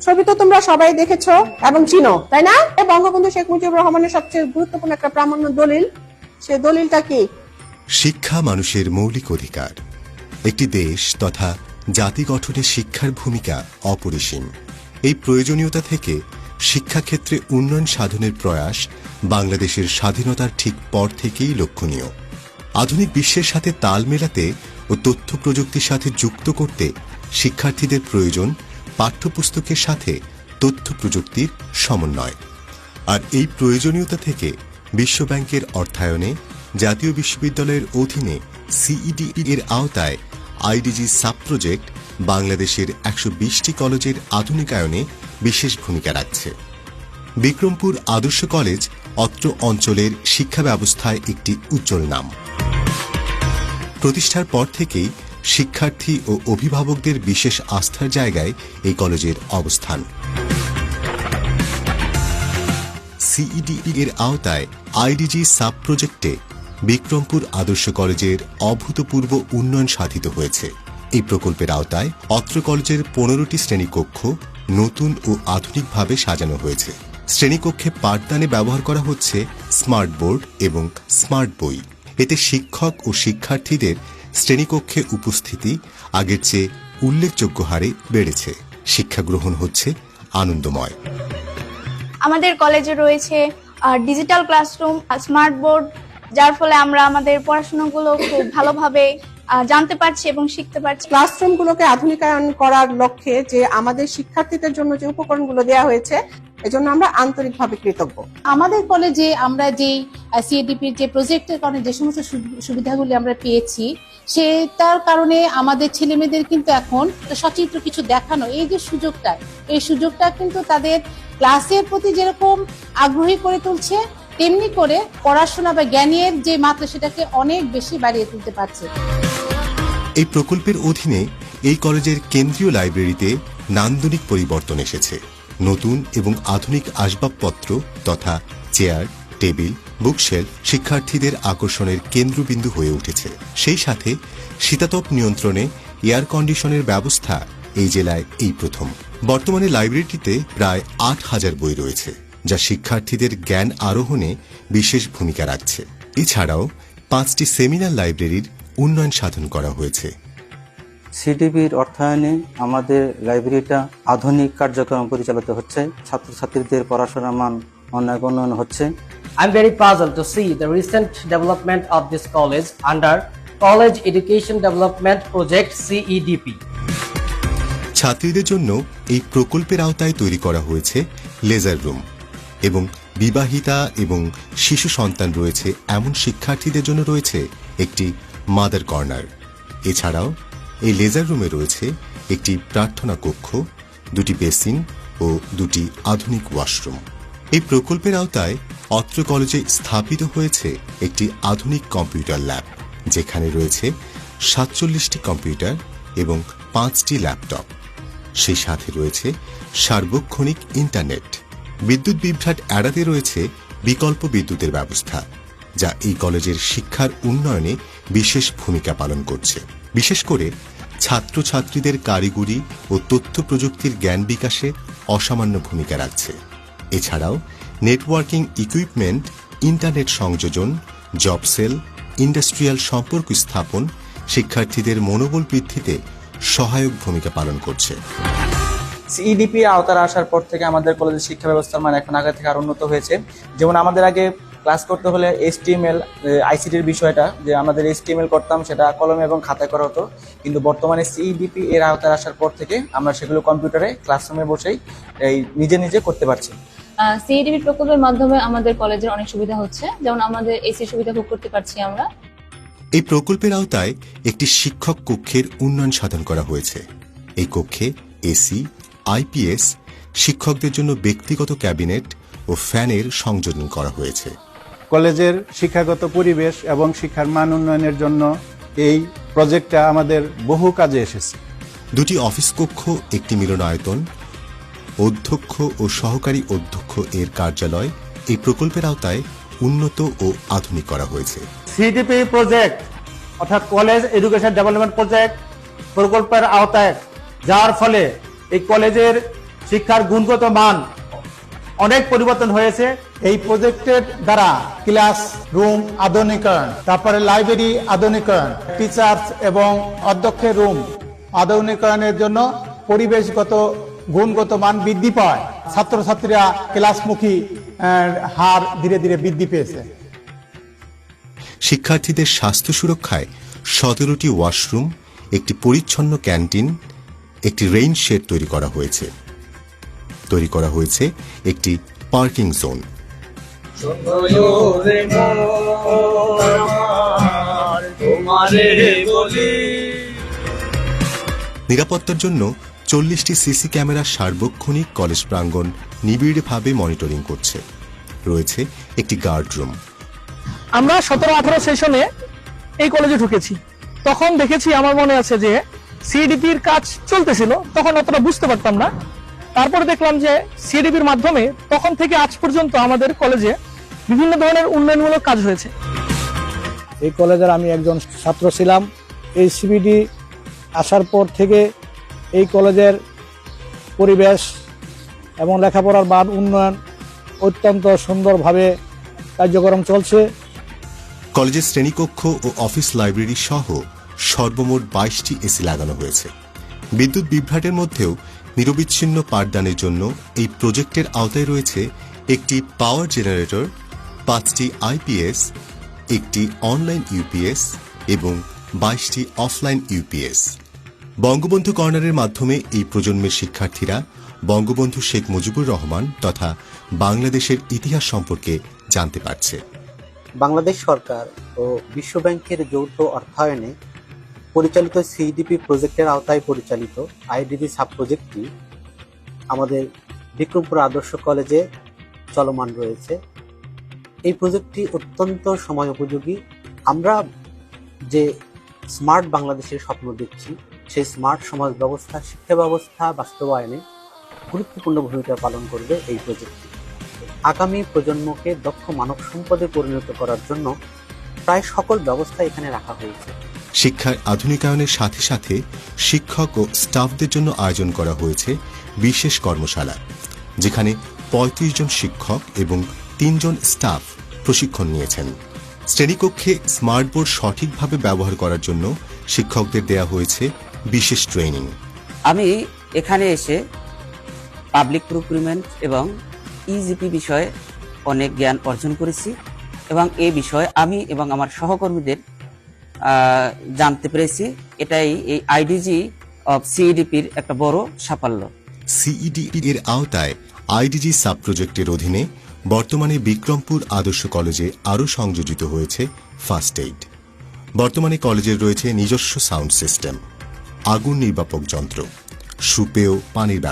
ছবি তো তোমরা সবাই দেখেছো এবং চিনো, তাই না? বঙ্গবন্ধু শেখ মুজিবুর রহমানের সবচেয়ে গুরুত্বপূর্ণ একটা প্রামাণ্য দলিল, সে দলিলটা কি? শিক্ষা মানুষের মৌলিক অধিকার। একটি দেশ তথা জাতি গঠনে শিক্ষার ভূমিকা অপরিসীম। এই প্রয়োজনীয়তা থেকে শিক্ষাক্ষেত্রে উন্নয়ন সাধনের প্রয়াস বাংলাদেশের স্বাধীনতার ঠিক পর থেকেই লক্ষণীয়। আধুনিক বিশ্বের সাথে তাল মেলাতে ও তথ্য প্রযুক্তির সাথে যুক্ত করতে শিক্ষার্থীদের প্রয়োজন পাঠ্যপুস্তকের সাথে তথ্য প্রযুক্তির সমন্বয়। আর এই প্রয়োজনীয়তা থেকে বিশ্বব্যাংকের অর্থায়নে জাতীয় বিশ্ববিদ্যালয়ের অধীনে সিইডি এর আওতায় আইডিজি সাব প্রজেক্ট বাংলাদেশের ১২০টি কলেজের আধুনিকায়নে বিশেষ ভূমিকা রাখছে। বিক্রমপুর আদর্শ কলেজ অত্র অঞ্চলের শিক্ষা ব্যবস্থায় একটি উজ্জ্বল নাম। প্রতিষ্ঠার পর থেকেই শিক্ষার্থী ও অভিভাবকদের বিশেষ আস্থার জায়গায় এই কলেজের অবস্থান। সিইডি এর আওতায় আইডিজি সাব প্রজেক্টে বিক্রমপুর আদর্শ কলেজের অভূতপূর্ব উন্নয়ন সাধিত হয়েছে। এই প্রকল্পের আওতায় অত্র কলেজের ১৫টি শ্রেণীকক্ষ নতুন ও আধুনিকভাবে সাজানো হয়েছে। শ্রেণীকক্ষে পাঠদানে ব্যবহার করা হচ্ছে স্মার্ট বোর্ড এবং স্মার্ট বই। এতে শিক্ষক ও শিক্ষার্থীদের শ্রেণীকক্ষে উপস্থিতি আগের চেয়ে উল্লেখযোগ্য হারে বেড়েছে। শিক্ষা গ্রহণ হচ্ছে আনন্দময়। আমাদের কলেজে রয়েছে ডিজিটাল ক্লাসরুম, স্মার্ট বোর্ড, যার ফলে আমরা আমাদের পড়াশোনাগুলো খুব ভালোভাবে জানতে পারছি এবং শিখতে পারছি। ক্লাসরুমগুলোকে আধুনিকায়ন করার লক্ষ্যে যে আমাদের শিক্ষার্থীদের জন্য যে উপকরণগুলো দেওয়া হয়েছে, এজন্য আমরা আন্তরিকভাবে কৃতজ্ঞ। আমাদের কলেজে আমরা যে সিএডিপির যে প্রজেক্টের কারণে যে সমস্ত সুবিধাগুলি আমরা পেয়েছি, সেটার কারণে আমাদের ছেলেমেয়েদের কিন্তু এখন সচিত্র কিছু দেখানো, এই যে সুযোগটা, এই সুযোগটা কিন্তু তাদের ক্লাসের প্রতি যেরকম আগ্রহী করে তুলছে, তেমনি করে পড়াশোনা বা জ্ঞানের যে মাত্রা সেটাকে অনেক বেশি বাড়িয়ে তুলতে পারছে। এই প্রকল্পের অধীনে এই কলেজের কেন্দ্রীয় লাইব্রেরিতে নান্দনিক পরিবর্তন এসেছে। নতুন এবং আধুনিক আসবাবপত্র তথা চেয়ার, টেবিল, বুকশেলফ শিক্ষার্থীদের আকর্ষণের কেন্দ্রবিন্দু হয়ে উঠেছে। সেই সাথে শীতাতপ নিয়ন্ত্রণে এয়ার কন্ডিশনের ব্যবস্থা এই জেলায় এই প্রথম। বর্তমানে লাইব্রেরিটিতে প্রায় ৮,০০০ বই রয়েছে, যা শিক্ষার্থীদের জ্ঞান আরোহণে বিশেষ ভূমিকা রাখছে। এছাড়াও ৫টি সেমিনার লাইব্রেরির উন্নয়ন সাধন করা হয়েছে। সিডিবির অর্থায়নে আমাদের লাইব্রেরিটা আধুনিক কার্যক্রম পরিচালিত হচ্ছে। ছাত্রছাত্রীদের পড়াশোনার মান অনেক উন্নয়ন হচ্ছে। I'm very puzzled to see the recent development of this college under College Education Development Project CEDP. ছাত্রীদের জন্য এই প্রকল্পের আওতায় তৈরি করা হয়েছে লেজার রুম এবং বিবাহিতা এবং শিশু সন্তান রয়েছে এমন শিক্ষার্থীদের জন্য রয়েছে একটি মাদার কর্নার। এছাড়াও এই লেজার রুমে রয়েছে একটি প্রার্থনা কক্ষ, 2টি বেসিন ও 2টি আধুনিক ওয়াশরুম। এই প্রকল্পের আওতায় অত্র কলেজে স্থাপিত হয়েছে একটি আধুনিক কম্পিউটার ল্যাব, যেখানে রয়েছে 47টি কম্পিউটার এবং 5টি ল্যাপটপ। সেই সাথে রয়েছে সার্বক্ষণিক ইন্টারনেট। বিদ্যুৎ বিভ্রাট এড়াতে রয়েছে বিকল্প বিদ্যুতের ব্যবস্থা, যা এই কলেজের শিক্ষার উন্নয়নে বিশেষ ভূমিকা পালন করছে। বিশেষ করে ছাত্রছাত্রীদের কারিগরি ও তথ্য প্রযুক্তির জ্ঞান বিকাশে অসামান্য ভূমিকা রাখছে। এছাড়াও নেটওয়ার্কিং ইকুইপমেন্ট, ইন্টারনেট সংযোজন, জব সেল, ইন্ডাস্ট্রিয়াল সম্পর্ক স্থাপন শিক্ষার্থীদের মনোবল বৃদ্ধিতে সহায়ক ভূমিকা পালন করছে। সিইডিপি আওতায় আসার পর থেকে আমাদের কলেজের শিক্ষা ব্যবস্থার মান এখন আগে থেকে আরো উন্নত হয়েছে। যেমন আমাদের আগে ক্লাস করতে হলে HTML, আইসিটির বিষয়টা যে আমাদের HTML করতাম, সেটা কলমে এবং খাতায় করা হতো। কিন্তু বর্তমানে সিইডিপি এর আওতায় আসার পর থেকে আমরা সেগুলো কম্পিউটারে ক্লাসরুমে বসেই নিজে নিজে করতে পারছি। সিইডিপি প্রকল্পের মাধ্যমে আমাদের কলেজের অনেক সুবিধা হচ্ছে, যেমন আমাদের এসি সুবিধা ভোগ করতে পারছি আমরা। এই প্রকল্পের আওতায় একটি শিক্ষক কক্ষের উন্নয়ন সাধন করা হয়েছে। এই কক্ষে এসি, আইপিএস, শিক্ষকদের জন্য ব্যক্তিগত ক্যাবিনেট ও ফ্যানের সংযোজন করা হয়েছে। কলেজের শিক্ষাগত পরিবেশ এবং শিক্ষার মান উন্নয়নের জন্য এই প্রজেক্টটা আমাদের বহু কাজে এসেছে। 2টি অফিস কক্ষ, একটি মিলনায়তন, অধ্যক্ষ ও সহকারী অধ্যক্ষ এর কার্যালয় এই প্রকল্পের আওতায় উন্নত ও আধুনিক করা হয়েছে। সিডিপি প্রজেক্ট অর্থাৎ কলেজ এডুকেশন ডেভেলপমেন্ট প্রজেক্ট প্রকল্পের আওতায় যাওয়ার ফলে এই কলেজের শিক্ষার গুণগত মান অনেক পরিবর্তন হয়েছে। এই প্রজেক্টের দ্বারা ক্লাস রুম আধুনিকায়ন, তারপরে লাইব্রেরি আধুনিকায়ন, টিচার্স এবং অধ্যক্ষের রুম আধুনিকায়নের জন্য পরিবেশগত গুণগত মান বৃদ্ধি পায়। ছাত্রছাত্রীরা ক্লাসমুখী হার ধীরে ধীরে বৃদ্ধি পেয়েছে। শিক্ষার্থীদের স্বাস্থ্য সুরক্ষায় 17টি ওয়াশরুম, একটি পরিচ্ছন্ন ক্যান্টিন, একটি রেইন শেড তৈরি করা হয়েছে একটি পার্কিং জোন। নিরাপত্তার জন্য 40টি সিসি ক্যামেরা সার্বক্ষণিক কলেজ প্রাঙ্গণ নিবিড়ভাবে মনিটরিং করছে। রয়েছে একটি গার্ড রুম। আমরা 17-18 সেশনে এই কলেজে ঢুকেছি, তখন দেখেছি, আমার মনে আছে যে সিডিপির কাজ চলতেছিল, তখন অতটা বুঝতে পারতাম না। তারপরে দেখলাম যে সিডিপির মাধ্যমে তখন থেকে আজ পর্যন্ত আমাদের কলেজে বিভিন্ন ধরনের উন্নয়নমূলক কাজ হয়েছে। এই কলেজের আমি একজন ছাত্র ছিলাম। এই সিবিডি আসার পর থেকে এই কলেজের পরিবেশ এবং লেখাপড়ার মান উন্নয়ন অত্যন্ত সুন্দরভাবে কার্যক্রম চলছে। কলেজের শ্রেণীকক্ষ ও অফিস লাইব্রেরি সহ সর্বমোট 22টি এসি লাগানো হয়েছে। বিদ্যুৎ বিভ্রাটের মধ্যেও নিরবিচ্ছিন্ন পাঠদানের জন্য এই প্রজেক্টের আওতায় রয়েছে একটি পাওয়ার জেনারেটর, 5টি আইপিএস, একটি অনলাইন ইউপিএস এবং 22টি অফলাইন ইউপিএস। বঙ্গবন্ধু কর্নারের মাধ্যমে এই প্রজন্মের শিক্ষার্থীরা বঙ্গবন্ধু শেখ মুজিবুর রহমান তথা বাংলাদেশের ইতিহাস সম্পর্কে জানতে পারছে। বাংলাদেশ সরকার ও বিশ্ব ব্যাংকের যৌথ অর্থায়নে পরিচালিত সিডিপি প্রজেক্টের আওতায় পরিচালিত আইডিজি সাব প্রজেক্টটি আমাদের বিক্রমপুর আদর্শ কলেজে চলমান রয়েছে। এই প্রজেক্টটি অত্যন্ত সময় উপযোগী। আমরা যে স্মার্ট বাংলাদেশের স্বপ্ন দেখছি, সেই স্মার্ট সমাজ ব্যবস্থা, শিক্ষা ব্যবস্থা বাস্তবায়নে গুরুত্বপূর্ণ ভূমিকা পালন করবে এই প্রজেক্টটি। আগামী প্রজন্মকে দক্ষ মানব সম্পদে পরিণত করার জন্য প্রায় সকল ব্যবস্থা এখানে রাখা হয়েছে। শিক্ষার আধুনিকায়নের সাথে সাথে শিক্ষক ও স্টাফদের জন্য আয়োজন করা হয়েছে বিশেষ কর্মশালা, যেখানে 35 জন শিক্ষক এবং 3 জন স্টাফ প্রশিক্ষণ নিয়েছেন। শ্রেণীকক্ষে স্মার্ট বোর্ড সঠিকভাবে ব্যবহার করার জন্য শিক্ষকদের দেয়া হয়েছে বিশেষ ট্রেনিং। আমি এখানে এসে পাবলিক প্রকিউরমেন্ট এবং ইজিপি বিষয়ে অনেক জ্ঞান অর্জন করেছি এবং এই বিষয়ে আমি এবং আমার সহকর্মীদের জানতে পেরেছি। এটাই এই আইডিজি অফ সিইডিপির একটা বড় সাফল্য। সিইডি এর আওতায় আইডিজি সাব প্রজেক্টের অধীনে বর্তমানে বিক্রমপুর আদর্শ কলেজে আরও সংযোজিত হয়েছে ফার্স্ট এইড। বর্তমানে কলেজের রয়েছে নিজস্ব সাউন্ড সিস্টেম, আগুন নির্বাপক যন্ত্র, সুপেয় পানির ব্যবস্থা।